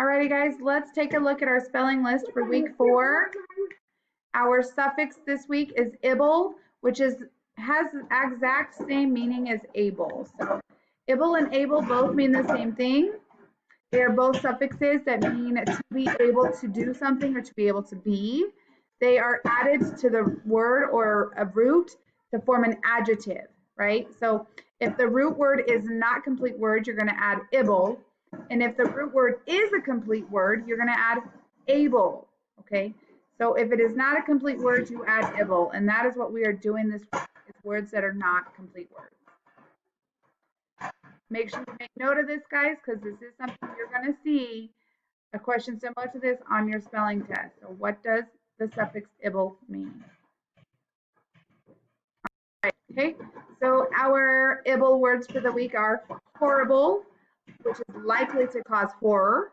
Alrighty guys, let's take a look at our spelling list for week 4. Our suffix this week is able, which has the exact same meaning as able. So able and able both mean the same thing. They are both suffixes that mean to be able to do something or to be able to be. They are added to the word or a root to form an adjective, right? So if the root word is not complete word, you're going to add able. And if the root word is a complete word, you're going to add able, okay? So if it is not a complete word, you add able. And that is what we are doing this week, is words that are not complete words. Make sure you make note of this, guys, because this is something you're going to see a question similar to this on your spelling test. So what does the suffix able mean? Right, okay, so our able words for the week are horrible, which is likely to cause horror,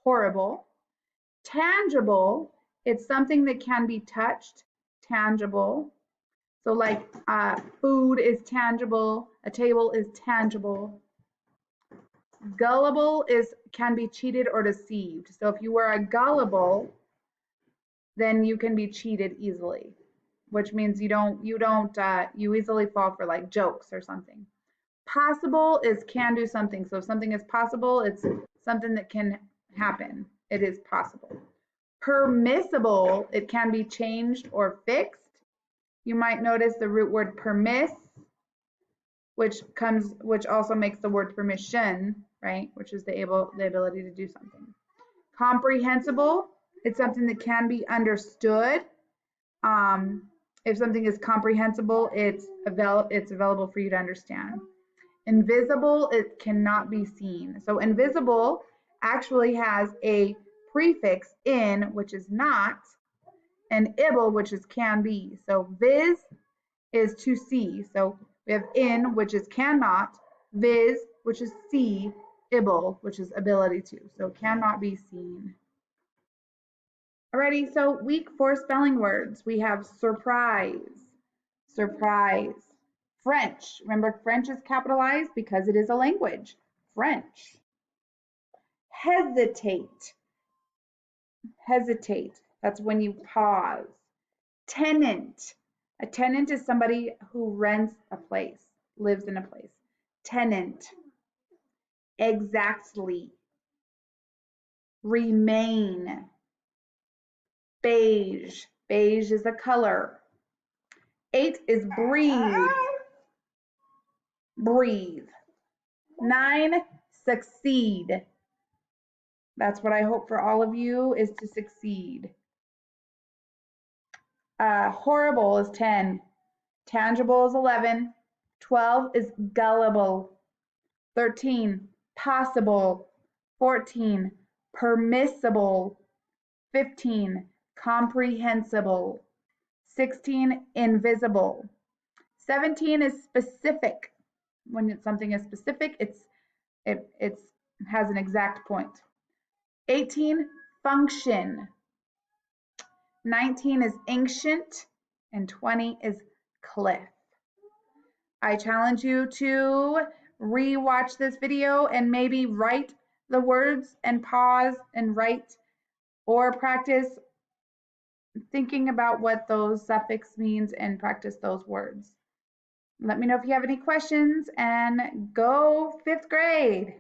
horrible. Tangible, it's something that can be touched, tangible. So like food is tangible, a table is tangible. Gullible can be cheated or deceived. So if you were a gullible, then you can be cheated easily, which means you easily fall for like jokes or something. Possible is can do something. So if something is possible, it's something that can happen. It is possible. Permissible, it can be changed or fixed. You might notice the root word permiss, which also makes the word permission, right? Which is the ability to do something. Comprehensible, it's something that can be understood. If something is comprehensible, it's available for you to understand. Invisible, it cannot be seen. So invisible actually has a prefix in, which is not, and able, which is can be. So vis is to see. So we have in, which is cannot, vis, which is see, able, which is ability to. So cannot be seen. Alrighty, so week 4 spelling words. We have surprise, surprise. French, remember French is capitalized because it is a language. French. Hesitate, hesitate. That's when you pause. Tenant, a tenant is somebody who rents a place, lives in a place. Tenant. Exactly. Remain. Beige. Beige is a color. 8 is breathe. Breathe. 9, succeed. That's what I hope for all of you, is to succeed. Horrible is 10. Tangible is 11. 12 is gullible. 13, possible. 14, permissible. 15, comprehensible. 16, invisible. 17 is specific. When something is specific, it has an exact point. 18, function. 19 is ancient, and 20 is cliff. I challenge you to re-watch this video and maybe write the words and pause and write, or practice thinking about what those suffix means and practice those words. Let me know if you have any questions, and go 5th grade.